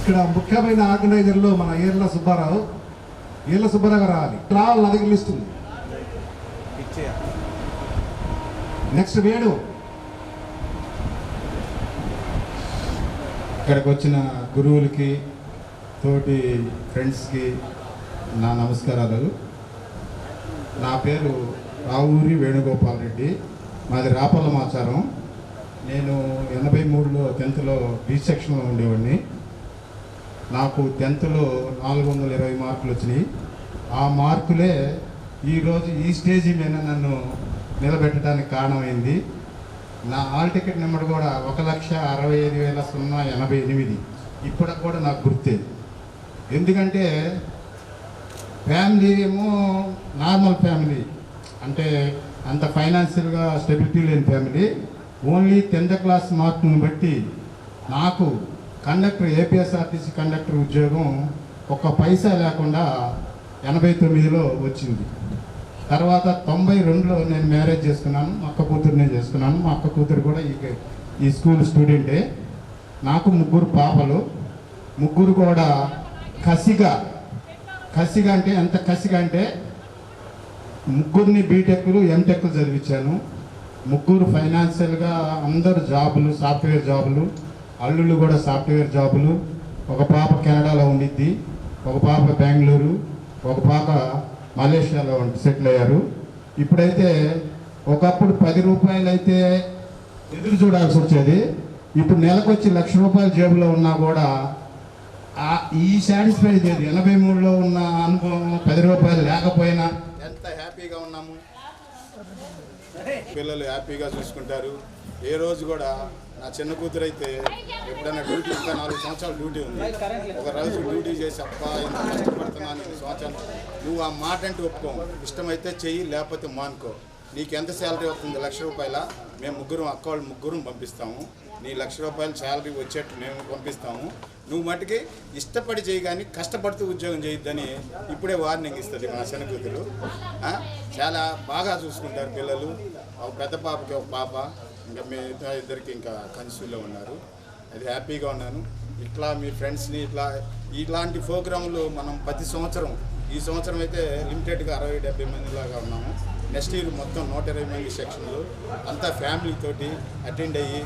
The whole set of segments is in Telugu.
ఇక్కడ ముఖ్యమైన ఆర్గనైజర్లు మన ఈర్ల సుబ్బారావు గారు రావాలి. నా దగ్గర లిస్ట్ ఉంది. నెక్స్ట్ వేణు. ఇక్కడికి వచ్చిన గురువులకి తోటి ఫ్రెండ్స్కి నా నమస్కారాలు. నా పేరు రావూరి వేణుగోపాల్ రెడ్డి, మాది రాపల్లమాచారం. నేను 83లో 10th బి సెక్షన్లో ఉండేవాడిని. నాకు 10th 420 మార్కులు వచ్చినాయి. ఆ మార్కులే ఈరోజు ఈ స్టేజీ మీద నన్ను నిలబెట్టడానికి కారణమైంది. నా హాల్ టికెట్ నెంబర్ కూడా 1,65,088. ఇప్పటికి కూడా నాకు గుర్తే. ఎందుకంటే ఫ్యామిలీ ఏమో నార్మల్ ఫ్యామిలీ, అంటే అంత ఫైనాన్షియల్గా స్టెబిలిటీ లేని ఫ్యామిలీ. ఓన్లీ 10th క్లాస్ మార్కుని బట్టి నాకు కండక్టర్, ఏపీఎస్ఆర్టీసీ కండక్టర్ ఉద్యోగం ఒక్క పైసా లేకుండా 89లో వచ్చింది. తర్వాత 92లో నేను మ్యారేజ్ చేసుకున్నాను. మా అక్క కూతురునే చేసుకున్నాను. మా అక్క కూతురు కూడా ఈ స్కూల్ స్టూడెంటే. నాకు 3 పాపలు. 3 కూడా కసిగా అంటే ఎంత కసిగా అంటే 3 బీటెక్లు, ఎంటెక్లు చదివించాను. 3 ఫైనాన్షియల్గా అందరు జాబులు, సాఫ్ట్వేర్ జాబులు. అల్లుళ్ళు కూడా సాఫ్ట్వేర్ జాబులు. ఒక పాప కెనడాలో ఉండిద్ది, ఒక పాప బెంగళూరు, ఒక పాప మలేషియాలో సెటిల్ అయ్యారు. ఇప్పుడైతే ఒకప్పుడు 10 రూపాయలు అయితే ఎదురు చూడాల్సి వచ్చేది. ఇప్పుడు నెలకొచ్చి ₹1,00,000 జేబులో ఉన్నా కూడా ఈ సాటిస్ఫై లేదు. 83లో ఉన్న అనుభవం 10 రూపాయలు లేకపోయినా ఎంత హ్యాపీగా ఉన్నాము. పిల్లలు హ్యాపీగా చూసుకుంటారు. ఏ రోజు కూడా నా చిన్న కూతురు అయితే ఎప్పుడైనా డ్యూటీ, ఇంకా 4 సంవత్సరాలు డ్యూటీ ఉంది, ఒక రోజు డ్యూటీ చేసి అప్ప ఇంత కష్టపడుతున్నాను 2 సంవత్సరాలు, నువ్వు ఆ మాట అంటే ఒప్పుకోము, ఇష్టమైతే చెయ్యి లేకపోతే మానుకో, నీకు ఎంత శాలరీ వస్తుంది ₹1,00,000, మేము 3 అక్క వాళ్ళు 3 పంపిస్తాము, నీ ₹1,00,000 శాలరీ వచ్చేట్టు మేము పంపిస్తాము, నువ్వు మటుకి ఇష్టపడి చేయి కానీ కష్టపడుతూ ఉద్యోగం చేయొద్దని ఇప్పుడే వార్నింగ్ ఇస్తుంది మా చిన్న కూతురు. చాలా బాగా చూసుకుంటారు పిల్లలు. ఒక పెద్ద పాపకి ఒక పాప, ఇంకా మీ ఇద్దరికి ఇంకా కన్సూల్లో ఉన్నారు. అది హ్యాపీగా ఉన్నాను. ఇట్లా మీ ఫ్రెండ్స్ని ఇట్లాంటి ప్రోగ్రాంలు మనం ప్రతి సంవత్సరం, ఈ సంవత్సరం అయితే లిమిటెడ్గా 60-70 మందిలాగా ఉన్నాము. నెక్స్ట్ ఇయర్ మొత్తం 120 మంది సెక్షన్లు అంతా ఫ్యామిలీతోటి అటెండ్ అయ్యి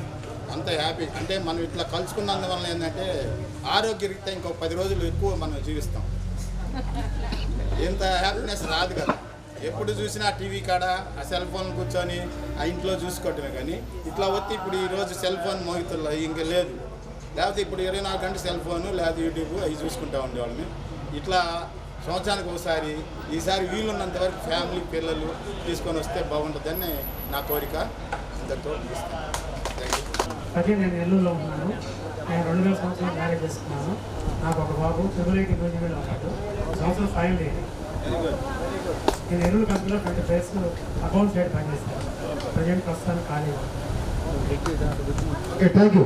అంత హ్యాపీ. అంటే మనం ఇట్లా కలుసుకున్నందువల్ల ఏంటంటే ఆరోగ్యరీత్యా ఇంకో 10 రోజులు ఎక్కువ మనం జీవిస్తాం. ఇంత హ్యాపీనెస్ రాదు కదా. ఎప్పుడు చూసినా టీవీ కాడ ఆ సెల్ ఫోన్ కూర్చొని ఆ ఇంట్లో చూసుకోవటమే. కానీ ఇట్లా వచ్చి ఇప్పుడు ఈరోజు సెల్ ఫోన్ మోగుతుల్లో ఇంకా లేదు, లేకపోతే ఇప్పుడు 24 గంటలు సెల్ ఫోను లేదా యూట్యూబ్ అవి చూసుకుంటూ ఉండేవాళ్ళని. ఇట్లా సంవత్సరానికి ఒకసారి, ఈసారి వీలున్నంత వరకు ఫ్యామిలీ పిల్లలు తీసుకొని వస్తే బాగుంటుందని నా కోరిక. అందరితో అదే నేను నెల్లూరులో ఉన్నాను. నేను 2000 సంవత్సరం మ్యారేజ్ చేసుకున్నాను. నాకు ఒక బాబు ఫిబ్రవరి ఇంజనీర్లో ఉన్నాడు. సంవత్సరం ఫైనల్ ఇయర్. నేను నెల్లూరు కంపెనీలో 20 days అకౌంట్ సైడ్ పనిచేస్తాను. ప్రజెంట్ ప్రస్తుతానికి ఖాళీ. Okay, thank you.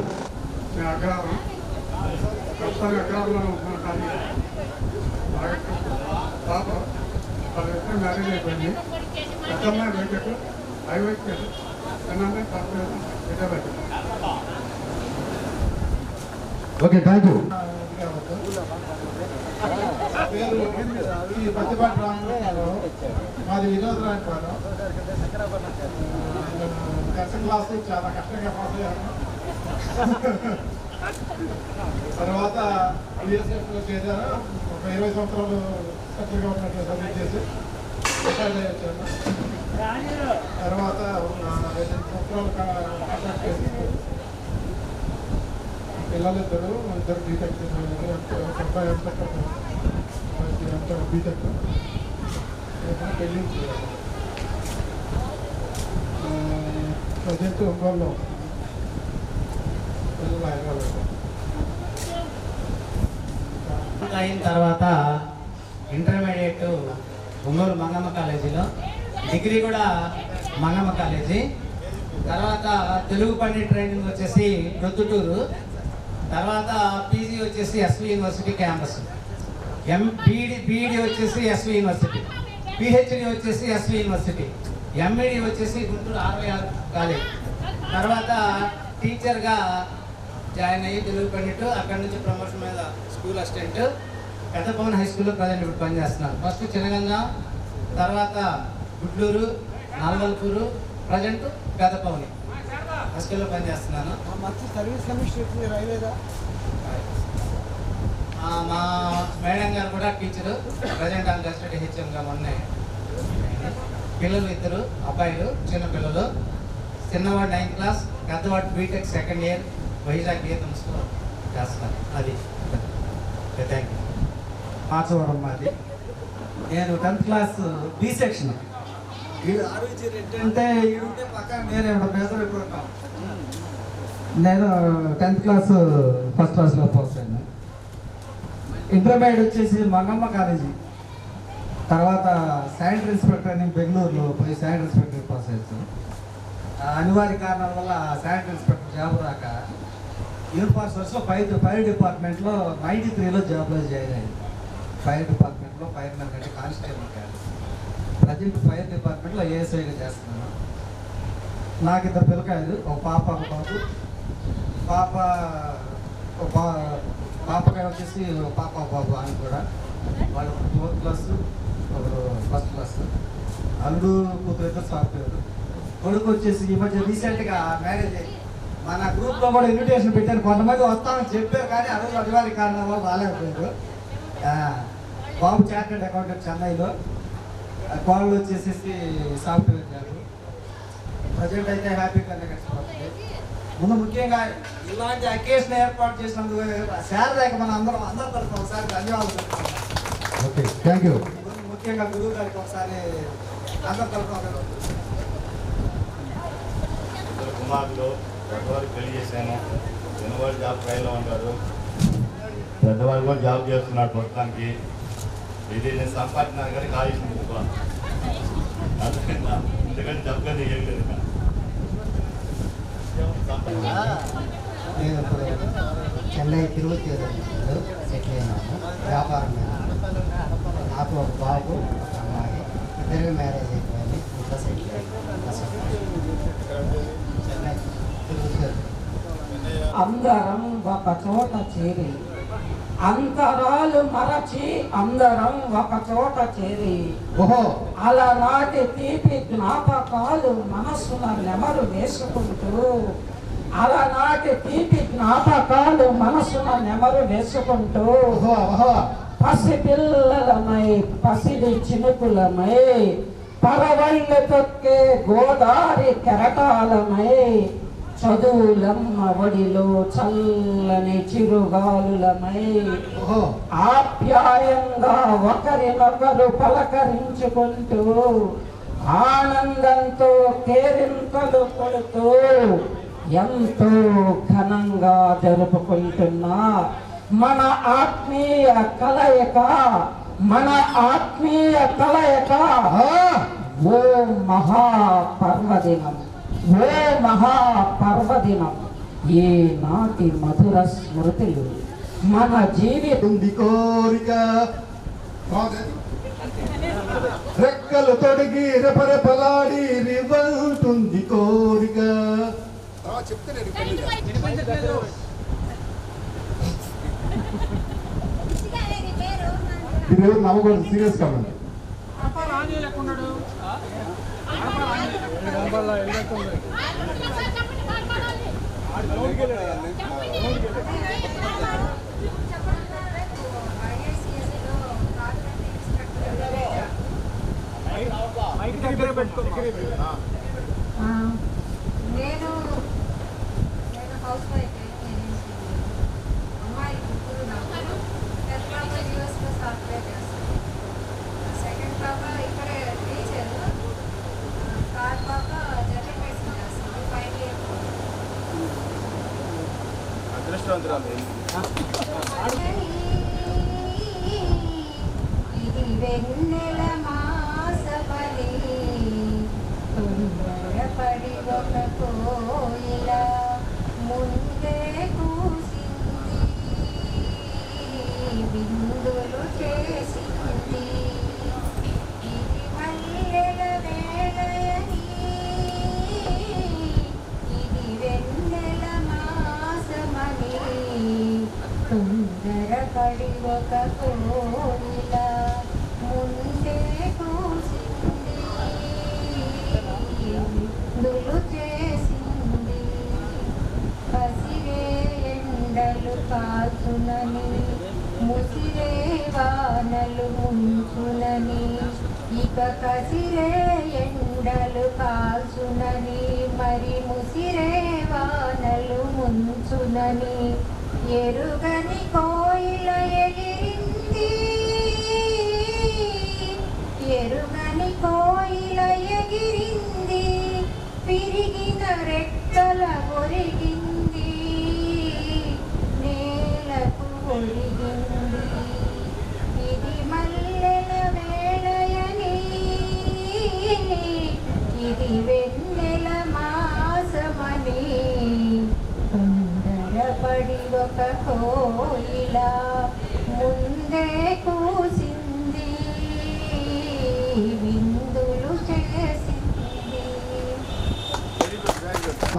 నేను అగ్రహారం, ప్రస్తుతానికి అగ్రహారంలో ఉంటున్నాను. కానీ పాప వాళ్ళ మ్యారేజ్ అయిపోయింది. పెద్దమ్మాయి బయటకు హైవైకి చిన్నమ్మాయి పాప హైదరాబాద్. Okay, thank you. ఈ పత్తిపాటి రామరావు, మాది వినోదరాయపాలెం. 10th క్లాస్ చాలా కష్టంగా పాస్ అయ్యాను. తర్వాత బిఎస్ఎఫ్లో చేశాను. ఒక 20 సంవత్సరాలు సెంట్రల్ గవర్నమెంట్ సర్వీస్ చేసి రిటైర్ అయ్యాను. తర్వాత 2 సంవత్సరాలు కాంట్రాక్ట్ చేసి పిల్లలిద్దరు బీటెక్ బీటెక్ పెళ్ళి ప్రజెంట్ ఒంగోలులో అయిన తర్వాత ఇంటర్మీడియట్ ఒంగోలు మంగమ్మ కాలేజీలో, డిగ్రీ కూడా మంగమ్మ కాలేజీ. తర్వాత తెలుగు పండిట్ ట్రైనింగ్ వచ్చేసి ప్రొద్దుటూరు. తర్వాత పీజీ వచ్చేసి ఎస్వి యూనివర్సిటీ క్యాంపస్. బీఈడి వచ్చేసి ఎస్వి యూనివర్సిటీ. పిహెచ్డి వచ్చేసి ఎస్వి యూనివర్సిటీ. ఎంఈడి వచ్చేసి గుంటూరు 66 కాలేజ్. తర్వాత టీచర్గా జాయిన్ అయ్యి తెలుగు పండిట్, అక్కడి నుంచి ప్రమోషన్ మీద స్కూల్ అసిస్టెంట్, పెద్దపవన్ హై స్కూల్లో ప్రజెంట్ ఇప్పుడు పనిచేస్తున్నాను. ఫస్ట్ చిన్నగంగా, తర్వాత గుడ్లూరు, నాల్వల్పూరు, ప్రజెంట్ పెద్దపవని హై స్కూల్లో పనిచేస్తున్నాను. సర్వీస్ కమిషన్ రైల్వేదా మా మేడం గారు కూడా టీచరు, ప్రజెంట్ ఆన్ రెస్టెడ్ హెచ్ఎంగా మొన్నే. పిల్లలు ఇద్దరు అబ్బాయిలు, చిన్న పిల్లలు. చిన్నవాడు 9th క్లాస్, పెద్దవాడు బీటెక్ సెకండ్ ఇయర్ వైజాగ్ గీతంస్లో చేస్తున్నారు. అది థ్యాంక్ యూ. మార్చవరం మాది. నేను 10th క్లాస్ బి సెక్షన్. వీడు ఆర్విజి రెడ్డి అంటే ఈడుంటే పక్క నేనే పేదలు ఇప్పుడు ఉంటాం. నేను 10th క్లాస్ ఫస్ట్ క్లాస్లో పాస్ అయ్యాను. ఇంటర్మీడియట్ వచ్చేసి మంగమ్మ కాలేజీ, తర్వాత శానిటరీ ఇన్స్పెక్టర్ అని బెంగళూరులో పోయి శానిటరీ ఇన్స్పెక్టర్ పాస్ అయ్యాను. అనివార్య కారణాల వల్ల శానిటరీ ఇన్స్పెక్టర్ జాబ్ రాక యూనిఫార్మ్ సోర్స్లో ఫైర్ డిపార్ట్మెంట్లో 93లో జాబ్లో జాయిన్ అయ్యింది. ఫైర్ డిపార్ట్మెంట్లో ఫైర్ మ్యాన్ అంటే కానిస్టేబుల్ కాదు, ప్రజెంట్ ఫైర్ డిపార్ట్మెంట్లో ఏఎస్ఐగా చేస్తున్నాను. నాకు ఇద్దరు పిల్లకాయలు, ఒక పాప ఒక బాబు. పాపకాయ వచ్చేసి ఒక పాప ఒక బాబు. ఆయన కూడా వాళ్ళు 4th క్లాస్, ఒకరు 1st క్లాస్. అల్లుడు కూతురు ఇద్దరు సాఫ్ట్వేర్. కొడుకు వచ్చేసి ఈ మధ్య రీసెంట్గా మ్యారేజ్ అయ్యి మన గ్రూప్లో కూడా ఇన్విటేషన్ పెట్టారు. కొంతమంది వస్తామని చెప్పారు కానీ ఆ రోజు అనివార్య కారణాల వల్ల రాలేకపోయారు. బాబు చార్టెడ్ అకౌంటెంట్ చెన్నైలో, కోళ్ళు వచ్చేసి సాఫ్ట్వేర్ జాబ్. ప్రజెంట్ అయితే హ్యాపీగా గడిచిపోతుంది. ముందు ముఖ్యంగా ఇలాంటి అకేషన్ ఏర్పాటు చేసినందుకు శారదాకి మన అందరం తరఫున ఒకసారి ధన్యవాదాలు చెప్తున్నాం. Okay, thank you. ముఖ్యంగా గురువు గారికి ఒకసారి అందరి తరఫున కుమారులు పెద్దవారికి పెళ్లి చేశాను. చిన్నవాడు జాబ్ ట్రైల్లో ఉంటారు, పెద్దవాడు కూడా జాబ్ చేస్తున్నాడు ప్రస్తుతానికి. ఇది నేను సంపాదించినాను కానీ కాలేజీని చెప్పుకోను, ఎందుకంటే డబ్బుగా దిగలేదు. నేను ఇప్పుడు చెన్నై తిరుపతి సెటిల్ అయినాను వ్యాపారం మీద. నాకు ఒక బాబు, ఒక అమ్మాయి, ఇద్దరికి మ్యారేజ్ అయిపోయింది. ఇంట్లో సెటిల్ అయ్యింది. చెన్నై తిరుపతి. అందరం ఒక చోట చేరి, అంతరాలు మరచి అందరం ఒక చోట చేరి, ఓహో, అలనాటి తీపి జ్ఞాపకాలు మనసున నెమరు వేసుకుంటూ, అలనాటి తీపి జ్ఞాపకాలు మనసున నెమరు వేసుకుంటూ, ఓహో, ఓహో. పసిపిల్లలమై పసిడి చినుకులమై పరవళ్ళు తొక్కే గోదారి కెరటాలమై, చదువులమ్మ ఒడిలో చల్లని చిరుగాలులమై, ఓహో. ఆప్యాయంగా ఒకరినొకరు పలకరించుకుంటూ, ఆనందంతో కేరింతలు కొడుతూ ఎంతో ఘనంగా జరుపుకుంటున్నా మన ఆత్మీయ కలయిక, మన ఆత్మీయ కలయిక ఓ మహాపర్వదినం, ఓ మహాపర్వదినం. ఈ నాటి మధుర స్మృతులు మన జీవితం. ఉంది కోరిక, రెక్కలు తొడిగి రెపరెపలాడి రివంటుంది కోరిక. చెప్తే నేను ఇది ఎవరు నమ్మకూడదు, సీరియస్ కావాలి. నేను హౌస్ వైఫ్. అమ్మాయి ముగ్గురు నాకు. పెద్ద పాప యూఎస్లో సాఫ్ట్వేర్ చేస్తాను, సెకండ్ పాప ఇక్కడే టీచర్, థర్డ్ పాప జనరల్ మెడిసిన్ చేస్తాను, 5 years. అదృష్టవంతురాలు. ఇది వెన్నెల మాసమని తొందరపడి ఒక కోయిల ముందే కూసింది, విందులు చేసింది. ఇది మల్లెల వేళయని, ఇది వెన్నెల మాసమని తొందరపడి ఒక కోయిల ముందే కూసింది దులు చేసింది పసిరే ఎండలు కాచునని ముసిరే వానలు ముంచునని ఇక కసిరే ఎండలు కాల్చునని మరి ముసిరే వానలు ముంచునని ఎరుగని కోయిల ఎగిరింది ఎరుగని కోయిల ఎగిరింది విరిగిన రెక్కల ఒరిగింది నేలకు ఒరిగింది ఇది మల్లెల వేళయని ఇది వెన్నెల మాసమని తొందరపడి ఒక కోయిల ముందే కూసింది